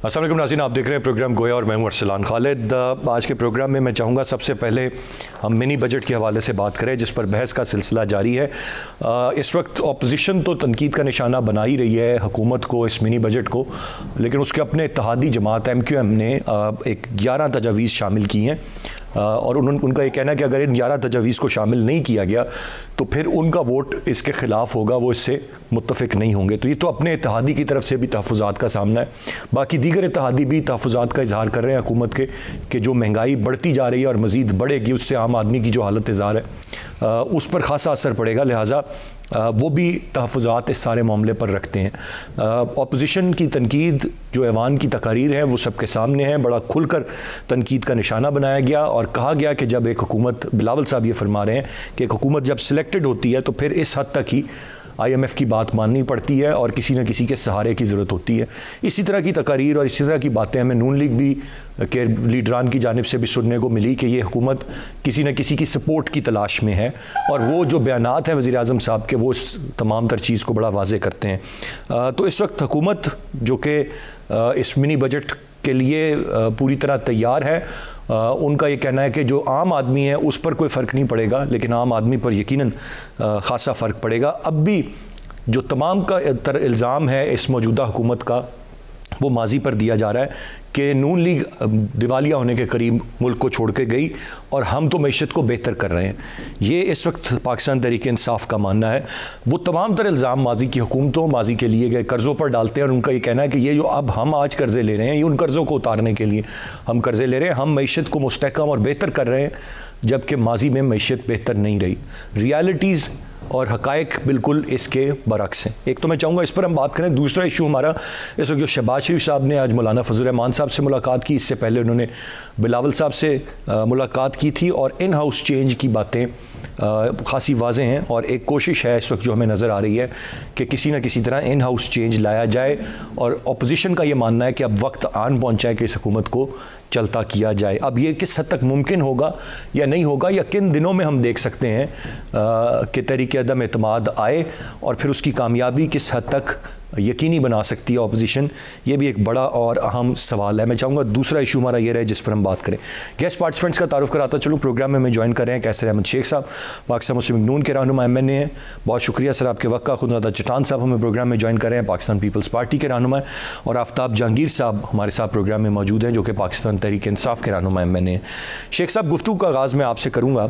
अस्सलाम वालेकुम नाज़रीन, आप देख रहे हैं प्रोग्राम गोया और मैं हूं अरसलान खालिद। आज के प्रोग्राम में मैं चाहूँगा सबसे पहले हम मिनी बजट के हवाले से बात करें, जिस पर बहस का सिलसिला जारी है। इस वक्त अपोजिशन तो तनकीद का निशाना बना ही रही है हुकूमत को, इस मिनी बजट को, लेकिन उसके अपने इत्तेहादी जमात MQM ने एक 11 तजावीज़ शामिल की हैं और उनका ये कहना है कि अगर इन 11 तजावीज़ को शामिल नहीं किया गया तो फिर उनका वोट इसके ख़िलाफ़ होगा, वो इससे मुत्तफ़िक नहीं होंगे। तो ये तो अपने इत्तेहादी की तरफ से भी तहफ़्फ़ुज़ात का सामना है, बाकी दीगर इत्तेहादी भी तहफ़्फ़ुज़ात का इज़हार कर रहे हैं हुकूमत के कि जो महंगाई बढ़ती जा रही है और मज़ीद बढ़ेगी, उससे आम आदमी की जो हालत इज़हार है उस पर ख़ासा असर पड़ेगा, लिहाजा वो भी तहफ़्फ़ुज़ात इस सारे मामले पर रखते हैं। अपोजिशन की तनकीद जो ऐवान की तकारीर है वो सबके सामने है, बड़ा खुलकर तनकीद का निशाना बनाया गया और कहा गया कि जब एक हुकूमत, बिलावल साहब ये फरमा रहे हैं कि एक हुकूमत जब सिलेक्टेड होती है तो फिर इस हद तक ही IMF की बात माननी पड़ती है और किसी न किसी के सहारे की ज़रूरत होती है। इसी तरह की तकारीर और इसी तरह की बातें हमें नून लीग भी के लीडरान की जानिब से भी सुनने को मिली कि ये हुकूमत किसी न किसी की सपोर्ट की तलाश में है, और वो जो बयानात हैं वज़ीर आज़म साहब के, वो इस तमाम तर चीज़ को बड़ा वाज़े करते हैं। तो इस वक्त हुकूमत जो कि इस मिनी बजट के लिए पूरी तरह तैयार है, उनका ये कहना है कि जो आम आदमी है उस पर कोई फ़र्क नहीं पड़ेगा, लेकिन आम आदमी पर यकीनन ख़ासा फ़र्क पड़ेगा। अब भी जो तमाम का इल्ज़ाम है इस मौजूदा हुकूमत का, वो माजी पर दिया जा रहा है कि नून लीग दिवालिया होने के करीब मुल्क को छोड़ के गई और हम तो मईशत को बेहतर कर रहे हैं। ये इस वक्त पाकिस्तान तहरीक इंसाफ का मानना है। वो तमाम तर इल्ज़ाम माजी की हुकूमतों, माजी के लिए गए कर्ज़ों पर डालते हैं और उनका ये कहना है कि ये जो अब हम आज कर्ज़े ले रहे हैं, ये उन कर्ज़ों को उतारने के लिए हम कर्ज़े ले रहे हैं, हम मईशत को मुस्तहकम और बेहतर कर रहे हैं, जबकि माजी में मईशत बेहतर नहीं रही। रियलिटीज़ और हक़ाइक़ बिल्कुल इसके बरक्स हैं। एक तो मैं चाहूँगा इस पर हम बात करें। दूसरा इशू हमारा इस वक्त जो शहबाज शरीफ साहब ने आज मौलाना फजल रहमान साहब से मुलाकात की, इससे पहले उन्होंने बिलावल साहब से मुलाकात की थी, और इन हाउस चेंज की बातें खासी वाज़ेह हैं और एक कोशिश है इस वक्त जो हमें नज़र आ रही है कि किसी न किसी तरह इन हाउस चेंज लाया जाए, और अपोजिशन का ये मानना है कि अब वक्त आन पहुँचा है कि इस हुकूमत को चलता किया जाए। अब ये किस हद तक मुमकिन होगा या नहीं होगा, या किन दिनों में हम देख सकते हैं कि तहरीक अदम एतमाद आए और फिर उसकी कामयाबी किस हद तक यकीनी बना सकती है अपोजिशन, ये भी एक बड़ा और अहम सवाल है। मैं चाहूँगा दूसरा इशू हमारा ये रहे जिस पर हम बात करें। गेस्ट पार्टिसिपेंट्स का तारुफ कराता चलूँ। प्रोग्राम में हमें ज्वाइन कर रहे हैं कैसर अहमद शेख साहब, पाकिस्तान मुस्लिम लीग नून के रहनुमा MNA हैं, बहुत शुक्रिया सर आपके वक्त का। खुद चटान साहब हमें प्रोग्राम में ज्वाइन कर रहे हैं, पाकिस्तान पीपल्स पार्टी के रहनुमा हैं, और आफ्ताब जहांगीर साहब हमारे साथ प्रोग्राम में मौजूद हैं जो कि पाकिस्तान तहरीक इंसाफ के रहनुमा MNA हैं। शेख साहब, गुफ्तगू का आगाज़ मैं आपसे करूँगा।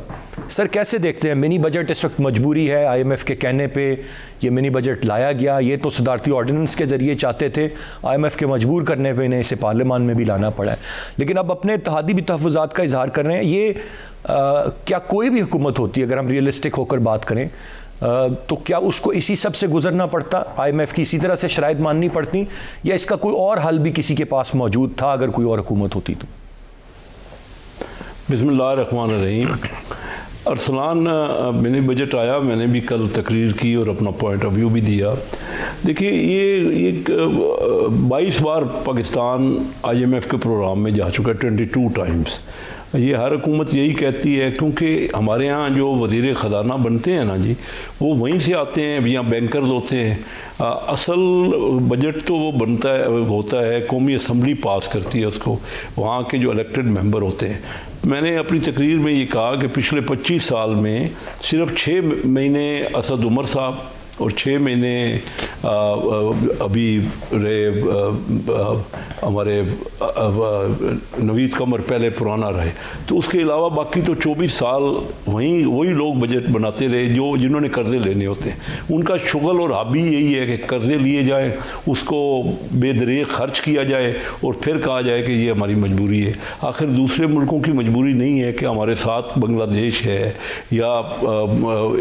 सर, कैसे देखते हैं मिनी बजट इस वक्त मजबूरी है, IMF के कहने पर ये मिनी बजट लाया गया, ये तो सदारती ऑर्डिनेंस के ज़रिए चाहते थे, IMF के मजबूर करने पे इन्हें इसे पार्लियामान में भी लाना पड़ा है, लेकिन अब अपने इत्तेहादी भी तहफ़्फ़ुज़ात का इजहार कर रहे हैं। ये क्या कोई भी हुकूमत होती है, अगर हम रियलिस्टिक होकर बात करें, तो क्या उसको इसी सब से गुजरना पड़ता, IMF की इसी तरह से शराइत माननी पड़ती, या इसका कोई और हल भी किसी के पास मौजूद था अगर कोई और हुकूमत होती तो? बिस्मिल्लाहिर्रहमानिर्रहीम। अरसलान, मिनी बजट आया, मैंने भी कल तकरीर की और अपना पॉइंट ऑफ व्यू भी दिया। देखिए, ये एक 22 बार पाकिस्तान IMF के प्रोग्राम में जा चुका है, 22 टाइम्स। ये हर हुकूमत यही कहती है, क्योंकि हमारे यहाँ जो वज़ीर ख़जाना बनते हैं ना जी, वो वहीं से आते हैं, यहाँ बैंकर्स होते हैं। असल बजट तो वो बनता है, होता है कौमी असम्बली पास करती है उसको, वहाँ के जो इलेक्टेड मेंबर होते हैं। मैंने अपनी तकरीर में ये कहा कि पिछले 25 साल में सिर्फ 6 महीने असद उमर साहब और 6 महीने अभी रहे हमारे नवीद कमर, पहले पुराना रहे, तो उसके अलावा बाकी तो 24 साल वही लोग बजट बनाते रहे जिन्होंने कर्ज़े लेने होते हैं। उनका शुगल और हॉबी यही है कि कर्ज़े लिए जाएं, उसको बेदरीग खर्च किया जाए और फिर कहा जाए कि ये हमारी मजबूरी है। आखिर दूसरे मुल्कों की मजबूरी नहीं है कि हमारे साथ बांग्लादेश है या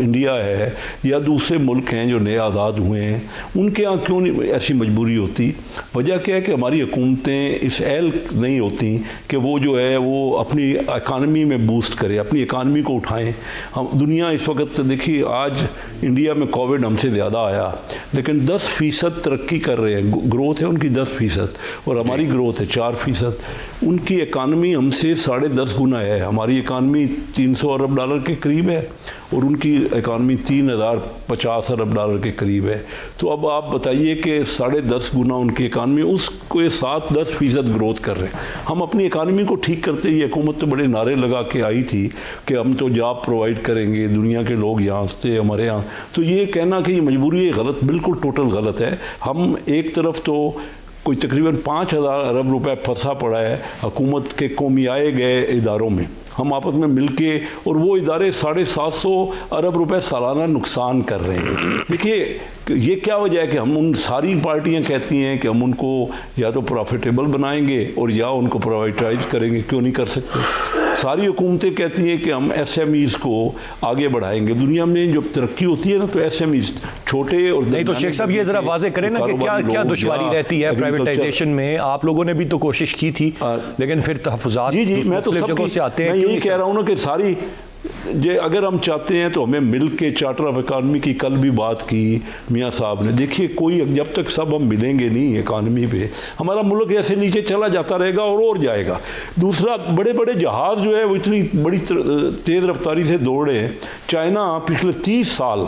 इंडिया है या दूसरे मुल्क हैं जो नए आज़ाद हुए हैं, उनके यहाँ क्यों नहीं ऐसी मजबूरी होती? वजह क्या है कि हमारी हुकूमतें इस एल नहीं होती कि वो जो है वो अपनी इकानमी में बूस्ट करे, अपनी इकानमी को उठाएं। हम दुनिया इस वक्त देखिए, आज इंडिया में कोविड हमसे ज़्यादा आया, लेकिन 10% तरक्की कर रहे हैं, ग्रोथ है उनकी 10% और हमारी ग्रोथ है 4%। उनकी इकानमी हमसे 10.5 गुना है, हमारी इकानमी $300 अरब के करीब है और उनकी इकानमी 3050 अरब डॉलर के करीब है। तो अब आप बताइए कि 10.5 गुना उनकी इकानमी, उसको 7-10% ग्रोथ कर रहे हैं। हम अपनी इकानमी को ठीक करते ही हुकूमत तो बड़े नारे लगा के आई थी कि हम तो जॉब प्रोवाइड करेंगे, दुनिया के लोग यहाँ से हमारे यहाँ, तो ये कहना कि ये मजबूरी है गलत, बिल्कुल टोटल गलत है। हम एक तरफ तो कोई तकरीबन 5,000 अरब रुपए फंसा पड़ा है हुकूमत के कौमियाए गए इदारों में, हम आपस में मिलके, और वो इदारे 750 अरब रुपए सालाना नुकसान कर रहे हैं। देखिए ये क्या वजह है कि हम उन सारी पार्टियां कहती हैं कि हम उनको या तो प्रॉफिटेबल बनाएंगे और या उनको प्राइवेटाइज करेंगे, क्यों नहीं कर सकते? सारी हुकूमतें कहती हैं कि हम SMEs को आगे बढ़ाएंगे। दुनिया में जब तरक्की होती है ना तो SMEs छोटे और नहीं, तो शेख साहब ये जरा वाजे करें ना कि क्या क्या दुश्वारी रहती है प्राइवेटाइजेशन में? आप लोगों ने भी तो कोशिश की थी, लेकिन फिर तहफ़्फ़ुज़ात जी मैं तो जगहों से आते हैं। मैं यही कह रहा हूँ ना कि सारी अगर हम चाहते हैं तो हमें मिल के चार्टर ऑफ इकानमी की कल भी बात की मियाँ साहब ने। देखिए कोई जब तक सब हम मिलेंगे नहीं इकानमी पे, हमारा मुल्क ऐसे नीचे चला जाता रहेगा और जाएगा। दूसरा, बड़े बड़े जहाज़ जो है वो इतनी बड़ी तेज़ रफ्तारी से दौड़ रहे हैं। चाइना पिछले 30 साल,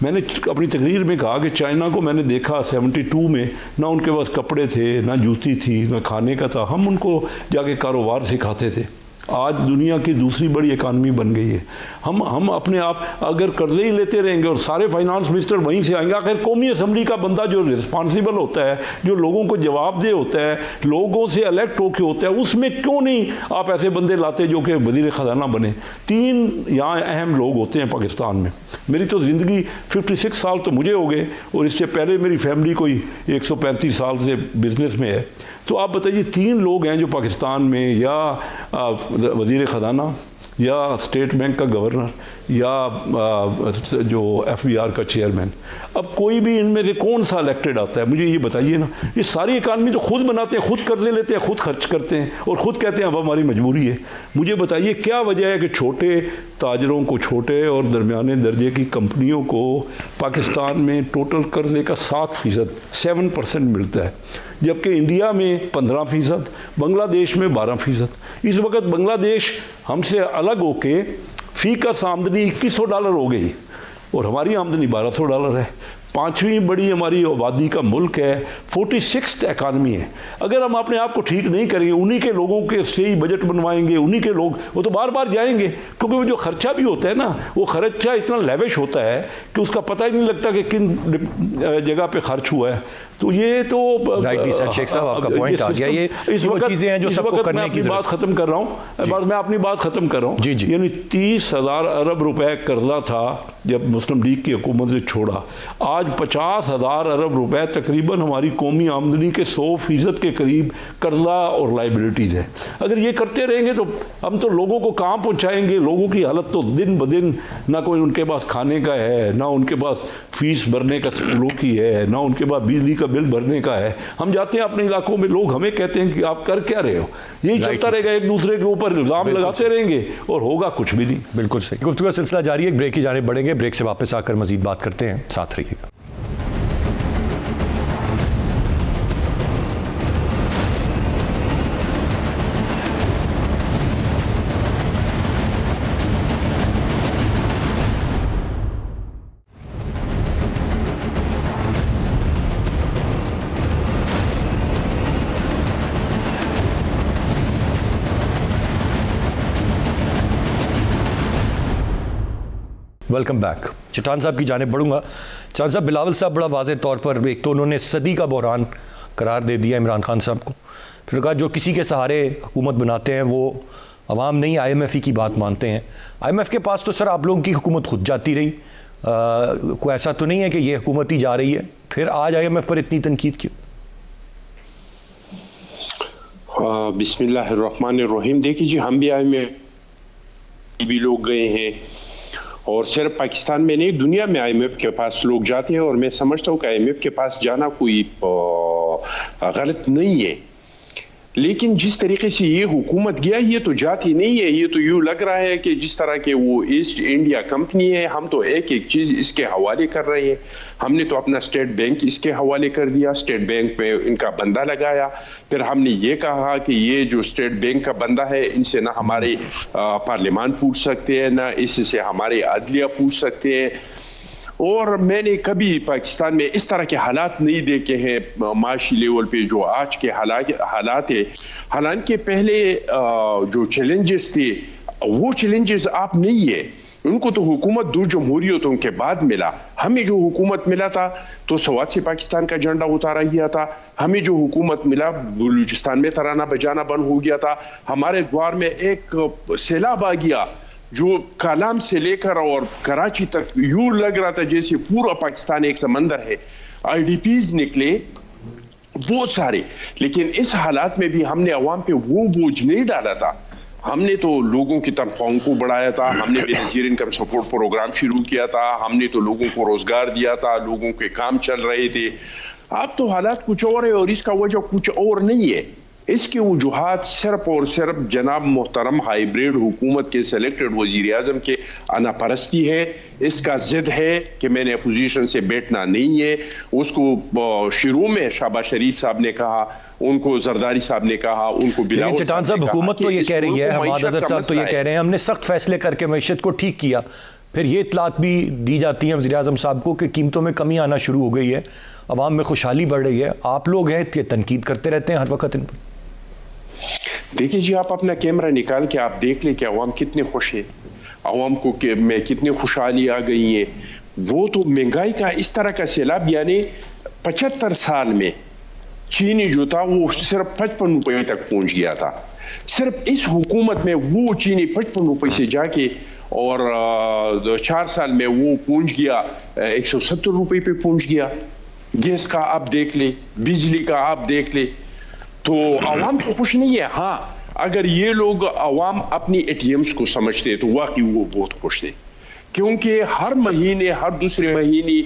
मैंने अपनी तकरीर में कहा कि चाइना को मैंने देखा 72 में, ना उनके पास कपड़े थे, ना जूती थी, ना खाने का था, हम उनको जाके कारोबार सिखाते थे। आज दुनिया की दूसरी बड़ी इकानमी बन गई है। हम अपने आप अगर कर्जे ही लेते रहेंगे और सारे फाइनेंस मिनिस्टर वहीं से आएंगे, आखिर कौमी असम्बली का बंदा जो रिस्पॉन्सिबल होता है, जो लोगों को जवाबदेह होता है, लोगों से इलेक्ट होके होता है, उसमें क्यों नहीं आप ऐसे बंदे लाते जो कि वज़ीर ख़जाना बने? 3 यहाँ अहम लोग होते हैं पाकिस्तान में। मेरी तो ज़िंदगी 56 साल तो मुझे हो गए, और इससे पहले मेरी फैमिली कोई 135 साल से बिज़नेस में है। तो आप बताइए 3 लोग हैं जो पाकिस्तान में, या वज़ीर ख़जाना, या स्टेट बैंक का गवर्नर, या जो FBR का चेयरमैन। अब कोई भी इनमें से कौन सा इलेक्टेड आता है, मुझे ये बताइए ना। ये सारी इकानमी तो खुद बनाते हैं, खुद कर्जे लेते हैं, खुद खर्च करते हैं, और खुद कहते हैं अब हमारी मजबूरी है। मुझे बताइए क्या वजह है कि छोटे ताजरों को, छोटे और दरमियाने दर्जे की कंपनियों को पाकिस्तान में टोटल कर्जे का 7% मिलता है, जबकि इंडिया में 15%, बांग्लादेश में 12%। इस वक्त बांग्लादेश हमसे अलग होके फी का आमदनी $2100 हो गई, और हमारी आमदनी $1200 है। 5वीं बड़ी हमारी आबादी का मुल्क है, 46th इकानमी है। अगर हम अपने आप को ठीक नहीं करेंगे, उन्हीं के लोगों के से ही बजट बनवाएंगे, उन्हीं के लोग, वो तो बार बार जाएंगे, क्योंकि वो जो खर्चा भी होता है ना, वो खर्चा इतना लेविश होता है कि उसका पता ही नहीं लगता कि किन जगह पे खर्च हुआ है। तो ये तो शेख साहब आपका पॉइंट आ गया। ये इस वक्त चीज़ें हैं जो सबको करने की बात खत्म कर रहा हूँ, मैं अपनी बात खत्म कर रहा हूँ। यानी 30,000 अरब रुपए कर्जा था जब मुस्लिम लीग की हुकूमत से छोड़ा, आज 50,000 अरब रुपए तकरीबन हमारी कौमी आमदनी के 100% के करीब कर्जा और लाइबिलिटीज़ है। अगर ये करते रहेंगे तो हम तो लोगों को कहाँ पहुँचाएंगे? लोगों की हालत तो दिन ब दिन, ना कोई उनके पास खाने का है, ना उनके पास फीस भरने का स्कूलों की है, ना उनके पास बिजली का बिल भरने का है। हम जाते हैं अपने इलाकों में, लोग हमें कहते हैं कि आप कर क्या रहे हो? यही चलता रहेगा, एक दूसरे के ऊपर इल्ज़ाम लगाते रहेंगे और होगा कुछ भी नहीं। बिल्कुल सही। गुफ्तगू का सिलसिला जारी है, ब्रेक की जाने बढ़ेंगे, ब्रेक से वापस आकर मजीद बात करते हैं, साथ रहिएगा। Welcome back. चट्टान साहब की जाने बढ़ूंगा। चट्टान साहब, बिलावल साहब बड़ा वाज़ेह तौर पर, एक तो उन्होंने सदी का बहरान करार दे दिया इमरान खान साहब को, फिर कहा जो किसी के सहारे हुकूमत बनाते हैं वो अवाम नहीं IMF की बात मानते हैं। IMF के पास तो सर आप लोगों की हुकूमत खुद जाती रही, कोई ऐसा तो नहीं है कि ये हुकूमत ही जा रही है, फिर आज IMF पर इतनी तनकीद क्यों? बिस्मिल्लाहिर्रहमानिर्रहीम। देखिए जी, हम भी IMF भी लोग गए हैं, और सिर्फ पाकिस्तान में नहीं दुनिया में IMF के पास लोग जाते हैं, और मैं समझता हूँ कि IMF के पास जाना कोई गलत नहीं है। लेकिन जिस तरीके से ये हुकूमत गया, ये तो जाती नहीं है। ये तो यूँ लग रहा है कि जिस तरह के वो ईस्ट इंडिया कंपनी है, हम तो एक एक चीज़ इसके हवाले कर रहे हैं। हमने तो अपना स्टेट बैंक इसके हवाले कर दिया, स्टेट बैंक पे इनका बंदा लगाया। फिर हमने ये कहा कि ये जो स्टेट बैंक का बंदा है, इनसे ना हमारे पार्लियामान पूछ सकते हैं, ना इससे हमारे अदलिया पूछ सकते हैं। और मैंने कभी पाकिस्तान में इस तरह के हालात नहीं देखे हैं माशी लेवल पे जो आज के हालात है। हालांकि पहले जो चैलेंजेस थे वो चैलेंजेस आप नहीं है। उनको तो हुकूमत दो जमहूरियतों के बाद मिला। हमें जो हुकूमत मिला था तो सवात से पाकिस्तान का झंडा उतारा गया था। हमें जो हुकूमत मिला बलूचिस्तान में तराना बजाना बंद हो गया था। हमारे द्वार में एक सैलाब आ गया जो कालाम से लेकर और कराची तक यूं लग रहा था जैसे पूरा पाकिस्तान एक समंदर है। IDPs निकले बहुत सारे, लेकिन इस हालात में भी हमने अवाम पे वो बोझ नहीं डाला था। हमने तो लोगों की तनख्वाहों को बढ़ाया था, हमने बेनज़ीर इनकम सपोर्ट प्रोग्राम शुरू किया था, हमने तो लोगों को रोजगार दिया था, लोगों के काम चल रहे थे। अब तो हालात कुछ और है और इसका वजह कुछ और नहीं है। इसके वजूहात सिर्फ और सिर्फ जनाब मोहतरम हाइब्रिड हुकूमत के सेलेक्टेड वजीर आजम के अनापरस्ती है। इसका जिद है कि मैंने अपोजिशन से बैठना नहीं है। उसको शुरू में शहबाज शरीफ साहब ने कहा, उनको जरदारी साहब ने कहा, उनको बिलावल चटान साहब, हुकूमत तो ये कह रही है, हमाद अजहर साहब तो ये कह रहे हैं हमने सख्त फैसले करके मैशत को ठीक किया। फिर ये इतलात भी दी जाती हैं वज़ीर आज़म साहब को कि कीमतों में कमी आना शुरू हो गई है, अवाम में खुशहाली बढ़ रही है। आप लोग हैं कि तनकीद करते रहते हैं हर वक्त इन पर। देखिए जी, आप अपना कैमरा निकाल के आप देख लें कि अवाम कितने खुश है, अवाम को में कितनी खुशहाली आ गई है। वो तो महंगाई का इस तरह का सैलाब, यानी 75 साल में चीनी जो था वो सिर्फ 55 रुपये तक पहुंच गया था। सिर्फ इस हुकूमत में वो चीनी 55 रुपये से जाके और 4 साल में वो पहुंच गया 170 रुपये पे पहुंच गया। गैस का आप देख ले, बिजली का आप देख ले, तो अवाम तो खुश नहीं है। हाँ, अगर ये लोग अवाम अपनी ATMs को समझते तो वाकई वो बहुत खुश थे, क्योंकि हर महीने हर दूसरे महीने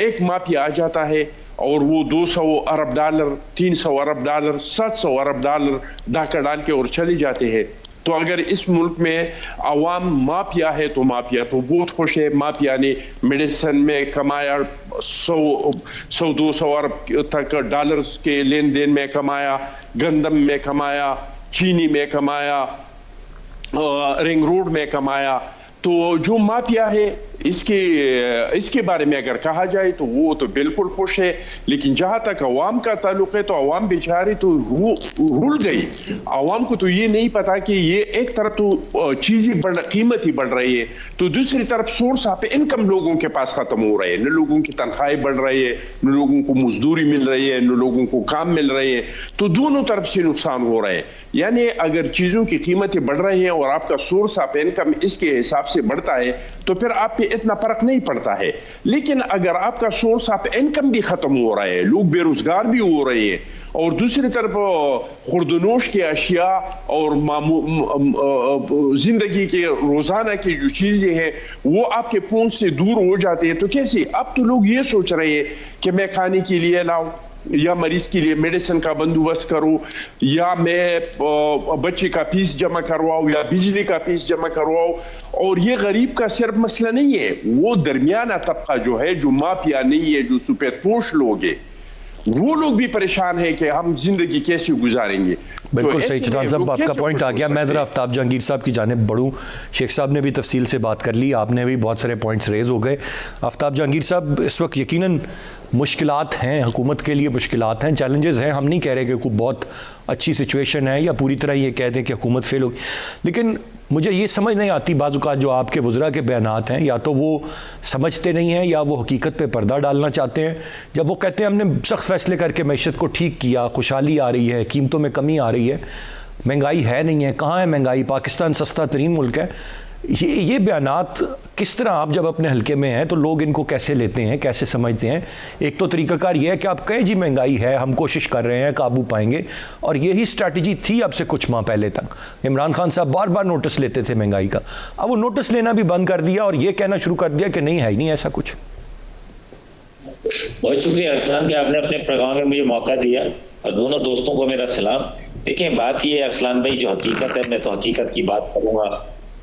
एक माफिया आ जाता है और वो 200 अरब डॉलर, 300 अरब डॉलर, 700 अरब डॉलर डाका डाल के और चले जाते हैं। तो अगर इस मुल्क में अवाम माफिया है तो माफिया तो बहुत खुश है। माफिया ने मेडिसिन में कमाया 100-200 अरब तक डॉलर्स के लेन देन में कमाया, गंदम में कमाया, चीनी में कमाया, रिंग रोड में कमाया। तो जो माफिया है इसके बारे में अगर कहा जाए तो वो तो बिल्कुल खुश है। लेकिन जहां तक अवाम का ताल्लुक है तो अवाम बेचारे तो रुल गई। अवाम को तो ये नहीं पता कि ये एक तरफ तो चीजें कीमत ही बढ़ रही है, तो दूसरी तरफ सोर्स ऑफ इनकम लोगों के पास खत्म हो रहे हैं। न लोगों की तनख्वाहें बढ़ रही है, न लोगों को मजदूरी मिल रही है, न लोगों को काम मिल रही है। तो दोनों तरफ से नुकसान हो रहा है। यानी अगर चीजों की कीमतें बढ़ रही हैं और आपका सोर्स ऑफ इनकम इसके हिसाब से बढ़ता है तो फिर आप पे इतना फर्क नहीं पड़ता है। लेकिन अगर आपका सोर्स ऑफ इनकम भी खत्म हो रहा है, लोग बेरोजगार भी हो रहे हैं, और दूसरी तरफ खुर्दनोश के अशिया और जिंदगी के रोजाना की जो चीजें हैं वो आपके पहुंच से दूर हो जाते हैं, तो कैसे? अब तो लोग ये सोच रहे हैं कि मैं खाने के लिए लाऊं, या मरीज के लिए मेडिसिन का बंदोबस्त करूं, या मैं बच्चे का फीस जमा करवाऊं, या बिजली का फीस जमा करवाऊं। और ये गरीब का सिर्फ मसला नहीं है, वो दरमियाना तबका जो है, जो माफिया नहीं है, जो सुपरपोश लोग हैं, वो लोग भी परेशान है कि हम जिंदगी कैसे गुजारेंगे। बिल्कुल सही चटान साहब, आपका पॉइंट आ गया। मैं ज़रा आफ्ताब जहांगीर साहब की जानिब बढ़ूँ। शेख साहब ने भी तफसील से बात कर ली, आपने भी बहुत सारे पॉइंट्स रेज हो गए। आफ्ताब जहांगीर साहब, इस वक्त यकीनन मुश्किलात हैं, हुकूमत के लिए मुश्किलात हैं, चैलेंजेस हैं। हम नहीं कह रहे कि कोई बहुत अच्छी सिचुएशन है या पूरी तरह ये कह दें कि हुकूमत फेल होगी, लेकिन मुझे ये समझ नहीं आती बाज़ औक़ात जो आपके वज़रा के बयानात हैं, या तो वो समझते नहीं हैं या वो हकीकत पे पर्दा डालना चाहते हैं। जब वो कहते हैं हमने सख्त फैसले करके मैशत को ठीक किया, खुशहाली आ रही है, कीमतों में कमी आ रही है, महंगाई है नहीं है, कहाँ है महंगाई, पाकिस्तान सस्ता तरीन मुल्क है, ये बयानात किस तरह, आप जब अपने हल्के में हैं तो लोग इनको कैसे लेते हैं, कैसे समझते हैं? एक तो तरीकाकार ये है कि आप कहें जी महंगाई है, हम कोशिश कर रहे हैं, काबू पाएंगे, और यही स्ट्रैटेजी थी अब से कुछ माह पहले तक। इमरान खान साहब बार बार नोटिस लेते थे महंगाई का, अब वो नोटिस लेना भी बंद कर दिया और ये कहना शुरू कर दिया कि नहीं है ही नहीं ऐसा कुछ। बहुत शुक्रिया अरसलान कि आपने अपने प्रोग्राम में मुझे मौका दिया, और दोनों दोस्तों को मेरा सलाम। देखिए बात ये अरसलान भाई, जो हकीकत है, मैं तो हकीकत की बात करूंगा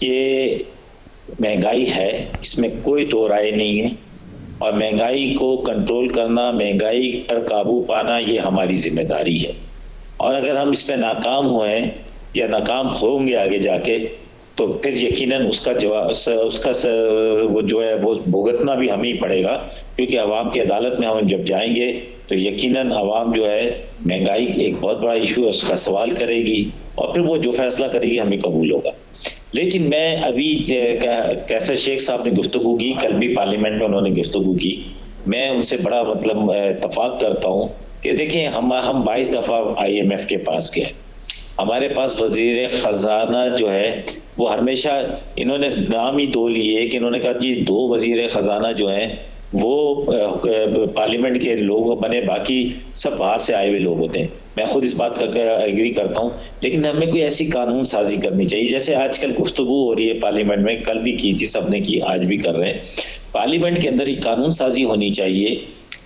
कि महंगाई है, इसमें कोई दो राय नहीं है, और महंगाई को कंट्रोल करना, महंगाई पर काबू पाना, ये हमारी जिम्मेदारी है। और अगर हम इस पे नाकाम हुए या नाकाम होंगे आगे जाके, तो फिर यकीनन उसका जवाब वो जो है वो भुगतना भी हमें ही पड़ेगा, क्योंकि अवाम की अदालत में हम जब जाएंगे तो यकीनन अवाम जो है महंगाई एक बहुत बड़ा इशू है, उसका सवाल करेगी, और फिर वो जो फैसला करेगी हमें कबूल होगा। लेकिन मैं अभी कैसर शेख साहब ने गुफ्तगू की, कल भी पार्लियामेंट में उन्होंने गुफ्तगू की, मैं उनसे बड़ा मतलब इत्तफाक करता हूँ कि देखिए हम 22 दफ़ा IMF के पास गए, हमारे पास वजीर खजाना जो है वो हमेशा, इन्होंने नाम ही दो लिए कि इन्होंने कहा कि 2 वजीर खजाना जो हैं वो पार्लियामेंट के लोग बने, बाकी सब बाहर से आए हुए लोग होते हैं। मैं खुद इस बात का एग्री करता हूँ, लेकिन हमें कोई ऐसी कानून साजी करनी चाहिए, जैसे आजकल गुफ्तगू हो रही है पार्लियामेंट में, कल भी की थी, सबने की, आज भी कर रहे हैं। पार्लियामेंट के अंदर एक कानून साजी होनी चाहिए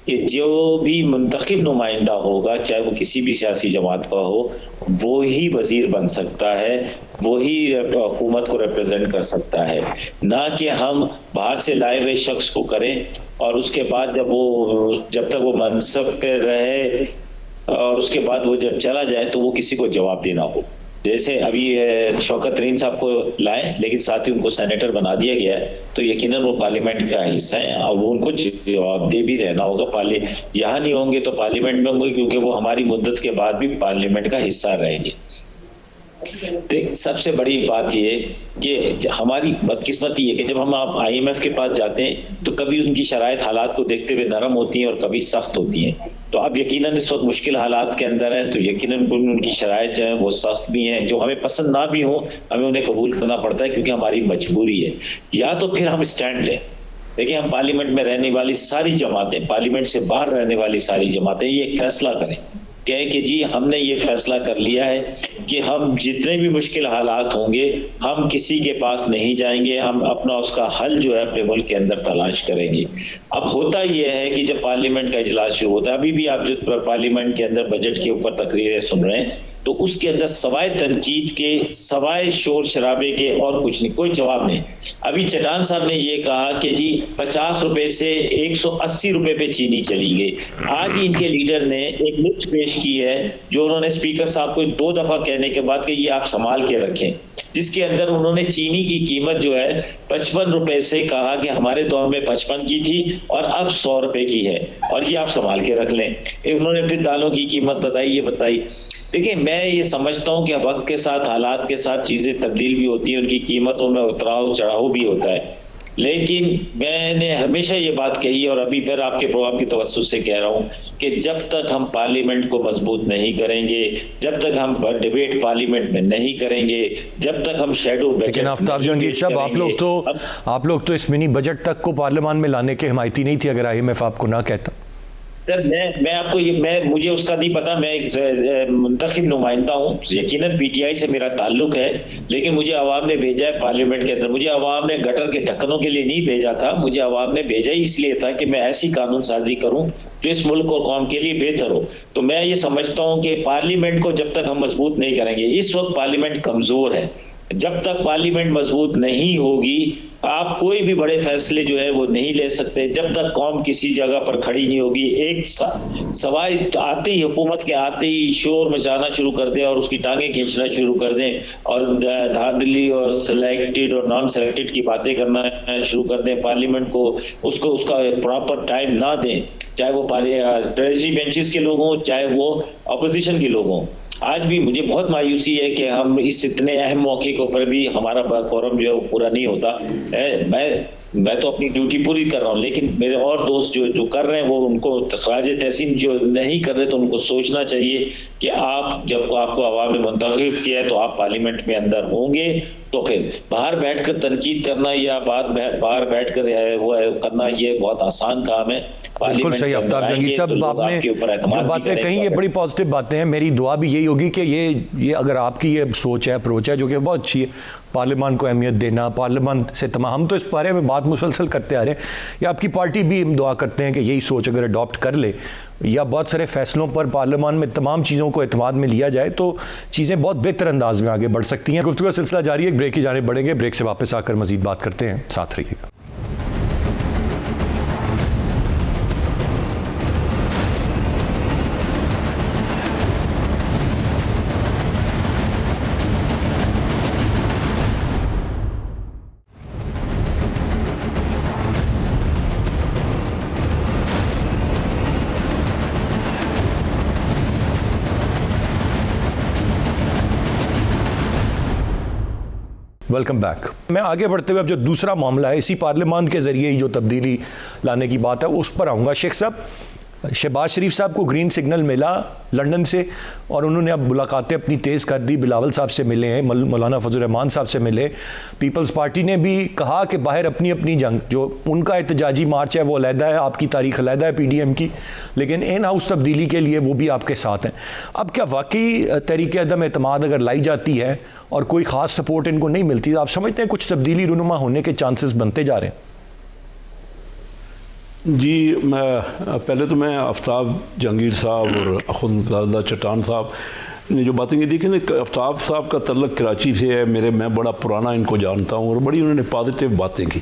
कि जो भी मुंतखब नुमाइंदा होगा, चाहे वो किसी भी सियासी जमात का हो, वो ही वजीर बन सकता है, वो ही हुकूमत को रिप्रेजेंट कर सकता है, ना कि हम बाहर से लाए हुए शख्स को करें और उसके बाद जब तक वो मनसब पे रहे और उसके बाद वो जब चला जाए तो वो किसी को जवाब देना हो। जैसे अभी शौकत तरीन साहब को लाए, लेकिन साथ ही उनको सेनेटर बना दिया गया है, तो यकीनन वो पार्लियामेंट का हिस्सा है और वो उनको जवाब दे भी रहना होगा। यहाँ नहीं होंगे तो पार्लियामेंट में होंगे, क्योंकि वो हमारी मुद्दत के बाद भी पार्लियामेंट का हिस्सा रहेंगे। देख, सबसे बड़ी बात ये कि हमारी बदकिस्मती है कि जब हम आप IMF के पास जाते हैं तो कभी उनकी शराइत हालात को देखते हुए नरम होती हैं और कभी सख्त होती हैं। तो अब यकीनन इस वक्त मुश्किल हालात के अंदर है, तो यकीनन उनकी शराइत जो है वो सख्त भी हैं, जो हमें पसंद ना भी हो, हमें उन्हें कबूल करना पड़ता है, क्योंकि हमारी मजबूरी है। या तो फिर हम स्टैंड लें। देखिए, हम पार्लियामेंट में रहने वाली सारी जमातें, पार्लियामेंट से बाहर रहने वाली सारी जमातें ये एक फैसला करें कि जी हमने ये फैसला कर लिया है कि हम जितने भी मुश्किल हालात होंगे हम किसी के पास नहीं जाएंगे, हम अपना उसका हल जो है अपने मुल्क के अंदर तलाश करेंगे। अब होता यह है कि जब पार्लियामेंट का इजलास शुरू होता है, अभी भी आप जो पार्लियामेंट के अंदर बजट के ऊपर तकरीरें सुन रहे हैं, तो उसके अंदर सवाए तनकीद के, सवाए शोर शराबे के और कुछ नहीं, कोई जवाब नहीं। अभी चटान साहब ने ये कहा कि जी 50 रुपए से 180 रुपए पे चीनी चली गई। आज ही इनके लीडर ने एक लिस्ट पेश की है, जो उन्होंने स्पीकर साहब को 2 दफा कहने के बाद कि ये आप संभाल के रखें, जिसके अंदर उन्होंने चीनी की कीमत जो है 55 रुपए से कहा कि हमारे दौर में 55 की थी और अब 100 रुपए की है, और ये आप संभाल के रख लें। उन्होंने फिर दालों की कीमत बताई, ये बताई। देखिए, मैं ये समझता हूँ कि वक्त के साथ, हालात के साथ चीजें तब्दील भी होती हैं, उनकी कीमतों में उतराव चढ़ाव भी होता है, लेकिन मैंने हमेशा ये बात कही और अभी फिर आपके प्रोग्राम की तवज्जो से कह रहा हूँ कि जब तक हम पार्लियामेंट को मजबूत नहीं करेंगे, जब तक हम डिबेट पार्लियामेंट में नहीं करेंगे, जब तक हम शेडो बजट। लेकिन आफ्ताब जहांगीर साहब, आप लोग तो इस मिनी बजट तक को पार्लियामान में लाने के हिमायती नहीं थी, अगर IMF आपको ना कहता। सर, मैं आपको मुझे उसका नहीं पता, मैं एक मुंतखब नुमाइंदा हूँ, यकीनन PTI से मेरा ताल्लुक है, लेकिन मुझे अवाम ने भेजा है पार्लियामेंट के अंदर। मुझे अवाम ने गटर के ढक्कनों के लिए नहीं भेजा था, मुझे अवाम ने भेजा ही इसलिए था कि मैं ऐसी कानून साजी करूँ जो इस मुल्क और कौम के लिए बेहतर हो। तो मैं ये समझता हूँ कि पार्लियामेंट को जब तक हम मजबूत नहीं करेंगे, इस वक्त पार्लियामेंट कमजोर है, जब तक पार्लियामेंट मजबूत नहीं होगी आप कोई भी बड़े फैसले जो है वो नहीं ले सकते। जब तक कौम किसी जगह पर खड़ी नहीं होगी, एक सवाई आते ही, हुकूमत के आते ही शोर मचाना शुरू कर दें और उसकी टांगें खींचना शुरू कर दें और धांधली और सिलेक्टेड और नॉन सिलेक्टेड की बातें करना शुरू कर दें, पार्लियामेंट को उसका प्रॉपर टाइम ना दें, चाहे वो ट्रेजरी बेंचेस के लोग हों, चाहे वो अपोजिशन के लोग हों। आज भी मुझे बहुत मायूसी है कि हम इस इतने अहम मौके के ऊपर भी हमारा कोरम जो है वो पूरा नहीं होता। मैं तो अपनी ड्यूटी पूरी कर रहा हूँ, लेकिन मेरे और दोस्त जो कर रहे हैं वो, उनको खराज तहसीन जो नहीं कर रहे, तो उनको सोचना चाहिए कि आप जब आपको आवाम ने मुंतखब किया है तो आप पार्लियामेंट में अंदर होंगे तो फिर बाहर बैठकर तनकीद करना या बाहर बैठकर वो करना ये बहुत आसान काम है। बिल्कुल सही आफ्ताब जहांगीर साहब, आपने जो बातें कही ये बड़ी पॉजिटिव बातें हैं। मेरी दुआ भी यही होगी कि ये अगर आपकी ये सोच है, अप्रोच है, जो कि बहुत अच्छी है, पार्लियामान को अहमियत देना, पार्लियामान से तमाम, हम तो इस बारे में बात मुसलसल करते आ रहे हैं, या आपकी पार्टी भी हम दुआ करते हैं कि यही सोच अगर अडॉप्ट कर ले या बहुत सारे फैसलों पर पार्लियामान में तमाम चीज़ों को एतमाद में लिया जाए तो चीज़ें बहुत बेहतर अंदाज में आगे बढ़ सकती हैं। गुफ्तगू का सिलसिला जारी है, ब्रेक की जाने बढ़ेंगे, ब्रेक से वापस आकर मजीद बात करते हैं, साथ रहिएगा। Welcome back. मैं आगे बढ़ते हुए अब जो दूसरा मामला है, इसी पार्लियामान के ज़रिए ही जो तब्दीली लाने की बात है उस पर आऊँगा। शेख साहब, शहबाज शरीफ साहब को ग्रीन सिग्नल मिला लंदन से और उन्होंने अब मुलाकातें अपनी तेज़ कर दी, बिलावल साहब से मिले हैं, मौलाना फजल रहमान साहब से मिले। पीपल्स पार्टी ने भी कहा कि बाहर अपनी अपनी जंग, जो उनका एहतजाजी मार्च है वो अलहदा है, आपकी तारीख अलहदा है PDM की, लेकिन इन हाउस तब्दीली के लिए वो भी आपके साथ हैं। अब क्या वाकई तहरीक अदम एतमाद अगर लाई जाती है और कोई ख़ास सपोर्ट इनको नहीं मिलती, आप समझते हैं कुछ तब्दीली रुनुमा होने के चांसेस बनते जा रहे हैं? जी, पहले तो मैं आफ्ताब जहांगीर साहब और खुद चट्टान साहब ने जो बातें की, देखिए ना, आफ्ताब साहब का तल्लक कराची से है, मैं बड़ा पुराना इनको जानता हूँ और बड़ी उन्होंने पॉजिटिव बातें की।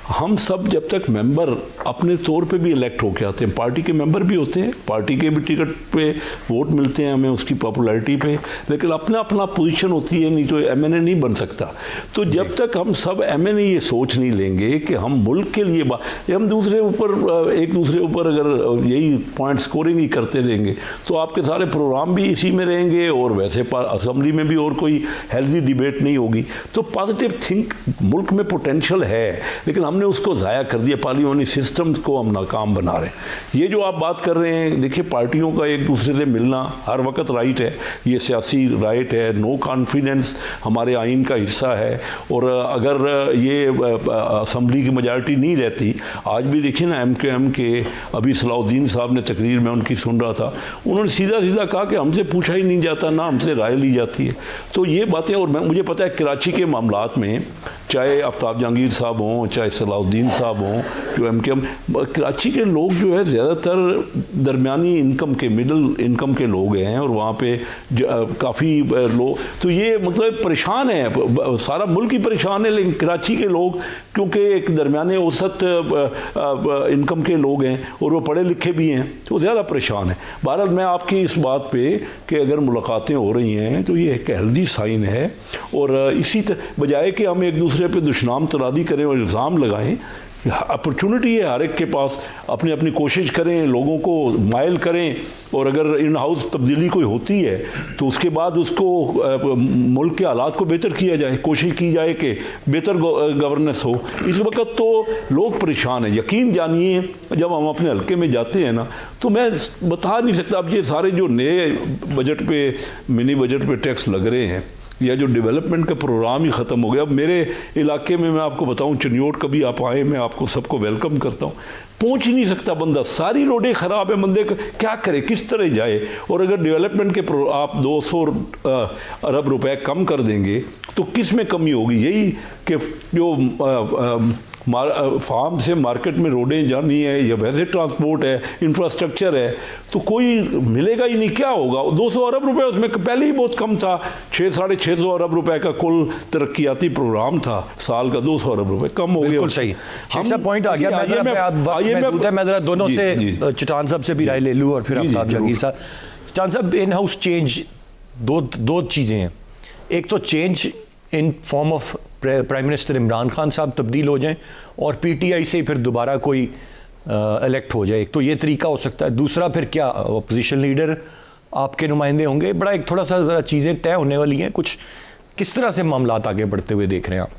हम सब जब तक मेंबर अपने तौर पे भी इलेक्ट होके आते हैं, पार्टी के मेंबर भी होते हैं, पार्टी के भी टिकट पे वोट मिलते हैं हमें उसकी पॉपुलैरिटी पे, लेकिन अपना अपना पोजीशन होती है, नहीं तो MNA नहीं बन सकता। तो जब तक हम सब MNA ये सोच नहीं लेंगे कि हम मुल्क के लिए हम एक दूसरे ऊपर अगर यही पॉइंट स्कोरिंग ही करते रहेंगे तो आपके सारे प्रोग्राम भी इसी में रहेंगे और वैसे असम्बली में भी और कोई हेल्दी डिबेट नहीं होगी। तो पॉजिटिव थिंक, मुल्क में पोटेंशियल है लेकिन हमने उसको ज़ाया कर दिया, पार्लियामानी सिस्टम्स को हम नाकाम बना रहे हैं। ये जो आप बात कर रहे हैं, देखिए पार्टियों का एक दूसरे से मिलना हर वक्त राइट है, ये सियासी राइट है, नो कॉन्फिडेंस हमारे आइन का हिस्सा है। और अगर ये असम्बली की मेजॉरिटी नहीं रहती, आज भी देखिए ना MKM के अभी सलाउद्दीन साहब ने तकरीर में उनकी सुन रहा था, उन्होंने सीधा सीधा कहा कि हमसे पूछा ही नहीं जाता, ना हमसे राय ली जाती है। तो ये बातें, और मुझे पता है कराची के मामलात में चाहे आफ्ताब जहांगीर साहब हों चाहे सलाउद्दीन साहब हों, जो MKM, कराची के लोग जो है ज़्यादातर दरमियानी इनकम के, मिडिल इनकम के लोग हैं और वहाँ पे काफ़ी लोग, तो ये मतलब परेशान है, सारा मुल्क ही परेशान है, लेकिन कराची के लोग क्योंकि एक दरमियाने औसत इनकम के लोग हैं और वो पढ़े लिखे भी हैं तो ज़्यादा परेशान है। बहरहाल मैं आपकी इस बात पे कि अगर मुलाकातें हो रही हैं तो ये एक हेल्दी साइन है और इसी बजाय कि हम एक दूसरे पे दुश्मनाम तरादी करें और इल्ज़ाम लगाएं, अपॉर्चुनिटी है हर एक के पास, अपनी अपनी कोशिश करें, लोगों को माइल करें और अगर इन हाउस तब्दीली कोई होती है तो उसके बाद उसको मुल्क के हालात को बेहतर किया जाए, कोशिश की जाए कि बेहतर गवर्नेंस हो। इस वक्त तो लोग परेशान हैं, यकीन जानिए जब हम अपने हल्के में जाते हैं ना तो मैं बता नहीं सकता, अब ये सारे जो नए बजट पे, मिनी बजट पे टैक्स लग रहे हैं या जो डेवलपमेंट का प्रोग्राम ही ख़त्म हो गया। अब मेरे इलाके में मैं आपको बताऊं, चनियोट कभी आप आए, मैं आपको सबको वेलकम करता हूं, पहुंच ही नहीं सकता बंदा, सारी रोडें ख़राब है, बंदे क्या करे, किस तरह जाए। और अगर डेवलपमेंट के आप 200 अरब रुपए कम कर देंगे तो किस में कमी होगी? यही कि जो फार्म से मार्केट में रोडें जानी है या वैसे ट्रांसपोर्ट है, इंफ्रास्ट्रक्चर है, तो कोई मिलेगा ही नहीं, क्या होगा? 200 अरब रुपए उसमें पहले ही बहुत कम था, 600-650 अरब रुपए का कुल तरक्याती प्रोग्राम था साल का, 200 अरब रुपए कम हो गया। बिल्कुल सही, हम पॉइंट आ गया। मैं जरा दोनों से, चट्टान साहब से भी राय ले लूँ और फिर आफ्ताब जहांगीर साहब। चट्टान साहब, इन हाउस चेंज दो चीज़ें हैं, एक तो change in form of prime minister Imran Khan साहब तब्दील हो जाएं और PTI से फिर दोबारा कोई इलेक्ट हो जाए, तो ये तरीका हो सकता है। दूसरा फिर क्या, अपोजिशन लीडर आपके नुमाइंदे होंगे, बड़ा एक थोड़ा सा ज़रा चीज़ें तय होने वाली हैं कुछ, किस तरह से मामलात आगे बढ़ते हुए देख रहे हैं आप?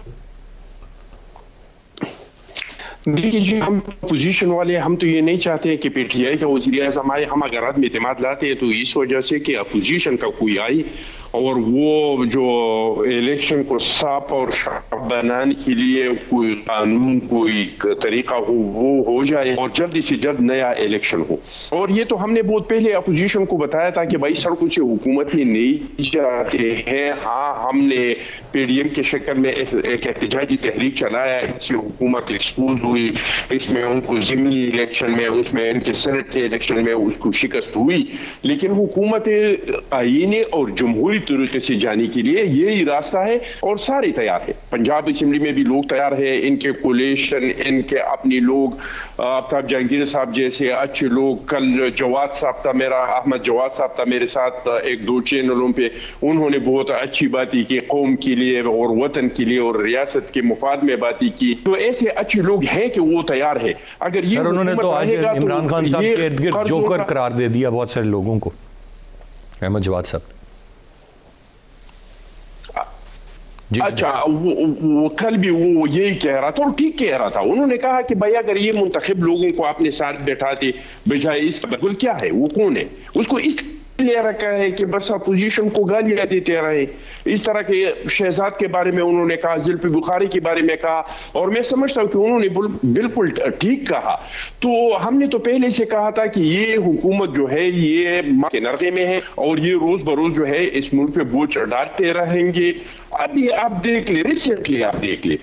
देखिए जी, हम पोजीशन वाले हम तो ये नहीं चाहते हैं कि PTI का वज़ीर आज़म आए, हम अगर आदमी एतमाद लाते हैं तो इस वजह से कि अपोजिशन का कोई आए और वो जो इलेक्शन को साफ और साफ बनाने के लिए कोई कानून कोई तरीका हो वो हो जाए और जल्दी से जल्द नया इलेक्शन हो। और ये तो हमने बहुत पहले अपोजिशन को बताया था कि भाई सड़कों से हुकूमत ही नहीं जाते हैं। हाँ, हमने पीडीएम के शक्ल में एक एहतजाजी तहरीक चलाया, इससे हुकूमत एक्सपोज हुई, इसमें उनको ज़िमनी इलेक्शन में, उसमें इनके सेनेट के इलेक्शन में उसको शिकस्त हुई। लेकिन हुकूमत आईनी और जमहूरी तरीके से जाने के लिए यही रास्ता है और सारे तैयार है। पंजाब असेंबली में भी लोग तैयार है, इनके कोलेशन, इनके अपने लोग, आफ्ताब जहांगीर साहब जैसे अच्छे लोग, कल जवाद साहब था, मेरा अहमद जवाद साहब था मेरे साथ एक दो चैनलों पे, उन्होंने बहुत अच्छी बातें की कौम के लिए और वतन के लिए और रियासत के मुफाद में बातें की। तो ऐसे अच्छे लोग हैं कि वो तैयार है। अगर ये उन्होंने तो आज इमरान खान साहब के इर्द गिर्द जोकर करार दे दिया बहुत सारे लोगों को, अहमद जवाद साहब। अच्छा, वो कल भी वो यही कह रहा था और ठीक कह रहा था। उन्होंने कहा कि भाई अगर ये मुंतखब लोगों को अपने साथ बैठाते बजाय इस बिल्कुल क्या है, वो कौन है, उसको इसलिए रखा है कि बस अपोजिशन को गालियां देते रहे। इस तरह के शहजाद के बारे में उन्होंने कहा, जुल्फी बुखारी के बारे में कहा, और मैं समझता हूँ कि उन्होंने बिल्कुल ठीक कहा। तो हमने तो पहले से कहा था कि ये हुकूमत जो है ये मां के नरके में है और ये रोज बरोज जो है इस मुल्क पे बोझ डालते रहेंगे। अभी आप देख ले, रिसेंटली आप देख ले,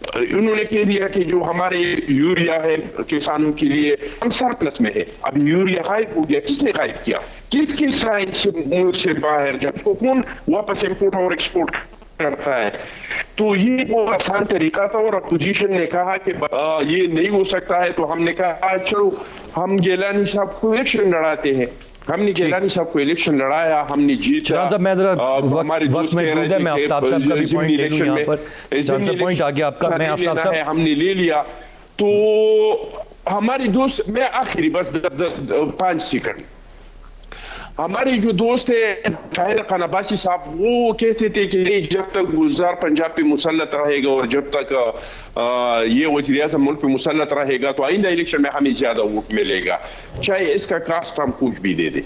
उन्होंने कह दिया कि जो हमारे यूरिया है किसानों के लिए हम सरप्लस में है। अब यूरिया गायब हो गया, किसने गायब किया, किसके साइड से मुल्क से बाहर, जब तो कौन वापस इंपोर्ट और एक्सपोर्ट करता है। तो ये वो आसान तरीका था और अपोजिशन ने कहा कि ये नहीं हो सकता है। तो हमने कहा चलो हम गिलानी साहब को इलेक्शन लड़ाते हैं। हमने गिलानी साहब को इलेक्शन लड़ाया, हमने जीता। मैं जरा वक्त में दूध है, मैं आफ्ताब साहब का भी पॉइंट ले लूं यहाँ पर। पॉइंट आ गया आपका, मैं आफ्ताब साहब हमने ले लिया। तो हमारे दोस्त, मैं आखिरी बस 5 सेकंड, हमारे जो दोस्त है शाहिद खान अब्बासी साहब, वो कहते थे कि जब तक गुलजार पंजाब पे मुसल्लत रहेगा और जब तक ये वज़ीर आज़म मुल्क पे मुसल्लत रहेगा तो आइंदा इलेक्शन में हमें ज्यादा वोट मिलेगा, चाहे इसका कास्ट हम कुछ भी दे दे।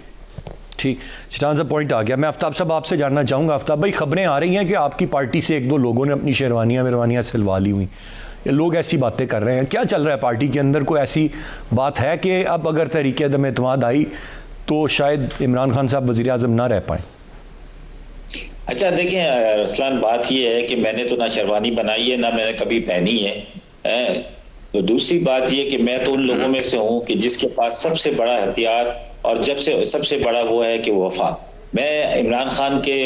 ठीक, चिटान साहब पॉइंट आ गया। मैं आफ्ताब साहब आपसे जानना चाहूँगा, आफ्ताब भाई खबरें आ रही हैं कि आपकी पार्टी से 1-2 लोगों ने अपनी शेरवानियाँ सिलवा ली हुई, लोग ऐसी बातें कर रहे हैं, क्या चल रहा है पार्टी के अंदर? कोई ऐसी बात है कि अब अगर तहरीक अदम एतमाद आई तो शायद इमरान खान साहब वज़ीर आज़म ना रह पाए? अच्छा देखिए रसलान, बात ये है कि मैंने तो ना शेरवानी बनाई है ना मैंने कभी पहनी है। तो दूसरी बात ये कि मैं तो उन लोगों में से हूँ कि जिसके पास सबसे बड़ा हथियार और जब से सबसे बड़ा वो है कि वफा। मैं इमरान खान के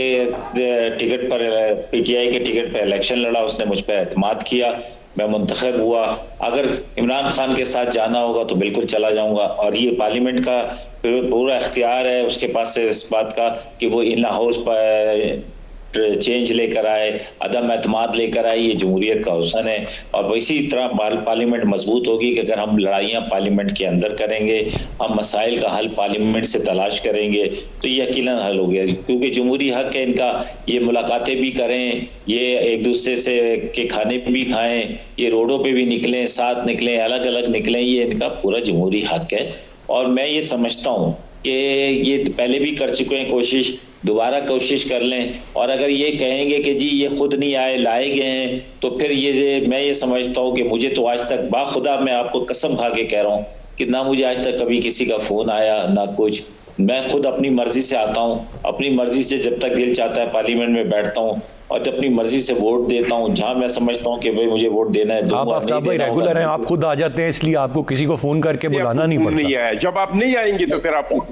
टिकट पर, पीटीआई के टिकट पर इलेक्शन लड़ा, उसने मुझ पर एतमाद किया, मैं मुंतखब हुआ। अगर इमरान खान के साथ जाना होगा तो बिल्कुल चला जाऊंगा और ये पार्लियामेंट का पूरा इख्तियार है उसके पास से इस बात का कि वो इन हाउस पर चेंज लेकर आए, अदम एतमाद लेकर आए, ये जमहूरियत का हुस्न है। और इसी तरह पार्लियामेंट मजबूत होगी कि अगर हम लड़ाइयाँ पार्लियामेंट के अंदर करेंगे, हम मसाइल का हल पार्लियामेंट से तलाश करेंगे तो ये यकीनन हल हो गया, क्योंकि जमहूरी हक है इनका। ये मुलाकातें भी करें, ये एक दूसरे से के खाने भी खाएं, ये रोडों पे भी निकलें, साथ निकलें, अलग अलग निकलें, ये इनका पूरा जमहूरी हक है। और मैं ये समझता हूँ कि ये पहले भी कर चुके हैं कोशिश, दोबारा कोशिश कर लें। और अगर ये कहेंगे कि जी ये खुद नहीं आए, लाए गए हैं, तो फिर मैं ये समझता हूँ कि मुझे तो आज तक बाखुदा मैं आपको कसम खा के कह रहा हूँ कि ना मुझे आज तक कभी किसी का फ़ोन आया ना कुछ। मैं खुद अपनी मर्जी से आता हूँ, अपनी मर्जी से जब तक दिल चाहता है पार्लियामेंट में बैठता हूँ और जब अपनी मर्जी से वोट देता हूँ जहाँ मैं समझता हूँ कि भाई मुझे वोट देना है। आप आफ्ताब भाई रेगुलर हैं, आप खुद आ जाते हैं, इसलिए आपको किसी को फोन करके बुलाना नहीं पड़ता। नहीं आया, जब आप नहीं आएंगे तो फिर आपको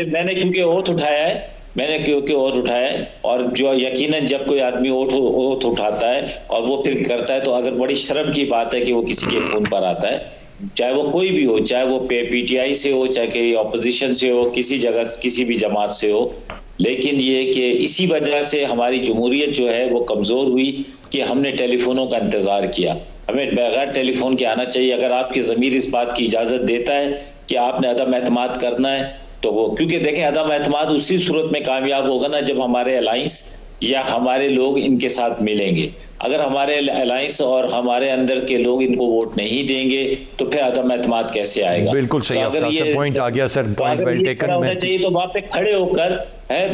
मैंने क्योंकि ओथ उठाया है, और जो यकीनन जब कोई आदमी ओथ उठाता है और वो फिर करता है तो अगर बड़ी शर्म की बात है कि वो किसी के फोन पर आता है, चाहे वो कोई भी हो, चाहे वो पीटीआई से हो, चाहे कि ऑपोजिशन से हो, किसी जगह किसी भी जमात से हो। लेकिन ये कि इसी वजह से हमारी जमहूरियत जो है वो कमज़ोर हुई कि हमने टेलीफोनों का इंतज़ार किया। हमें बगैर टेलीफोन के आना चाहिए। अगर आपकी ज़मीर इस बात की इजाज़त देता है कि आपने अदम एतमाद करना है तो वो, क्योंकि देखें अदम एतमाद उसी सूरत में कामयाब होगा ना जब हमारे अलाइंस या हमारे लोग इनके साथ मिलेंगे। अगर हमारे अलायंस और हमारे अंदर के लोग इनको वोट नहीं देंगे तो फिर अदम एतमाद कैसे आएगा? बिल्कुल सही, तो अगर ये पॉइंट आ गया सर, पॉइंट वेल टेकन। होना चाहिए तो वहां पे खड़े होकर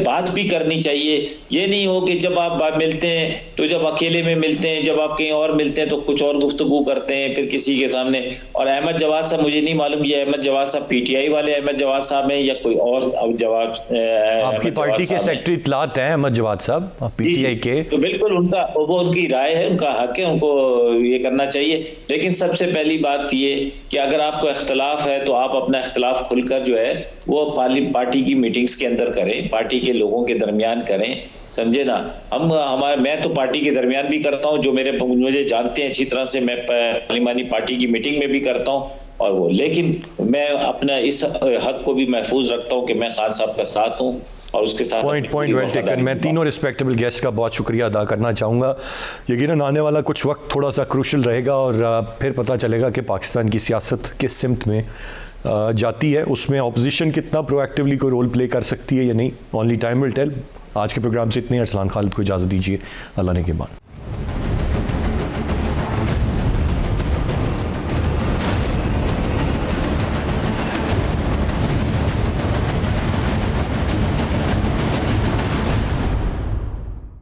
बात भी करनी चाहिए। ये नहीं हो कि जब आप मिलते हैं तो जब अकेले में मिलते हैं, जब आप कहीं और मिलते हैं तो कुछ और गुफ्तगू करते हैं फिर किसी के सामने। और अहमद जवाद साहब, मुझे नहीं मालूम ये अहमद जवाद साहब पीटीआई वाले अहमद जवाद साहब हैं या कोई और जवाब आपकी पार्टी के सेक्रेटरी इत्तलात हैं अहमद जवाद साहब, पीटीआई के। तो बिल्कुल वो उनकी राय है, उनका हक है, उनको ये करना चाहिए। लेकिन सबसे पहली बात ये कि अगर आपको इख्तलाफ है तो आप अपना इख्तलाफ खुलकर जो है वो पार्टी की मीटिंग्स के अंदर करें, पार्टी के लोगों के दरमियान करें, समझे ना। मैं तो पार्टी के दरमियान भी करता हूं, जो मुझे जानते हैं अच्छी तरह से, मैं पार्लिमानी पार्टी की मीटिंग में भी करता हूं और वो, लेकिन मैं अपना इस हक को भी महफूज रखता हूं कि मैं खान साहब का साथ हूं और उसके साथ पॉइंट वेल टेकन। मैं तीनों रिस्पेक्टेबल गेस्ट का बहुत शुक्रिया अदा करना चाहूँगा। यकीनन आने वाला कुछ वक्त थोड़ा सा क्रूशल रहेगा और फिर पता चलेगा कि पाकिस्तान की सियासत किस सिमत में जाती है, उसमें अपोजिशन कितना प्रोएक्टिवली कोई रोल प्ले कर सकती है या नहीं। Only time will tell. आज के प्रोग्राम से इतने। अरसलान खालिद को इजाज़त दीजिए, अल्लाह ने के बाद।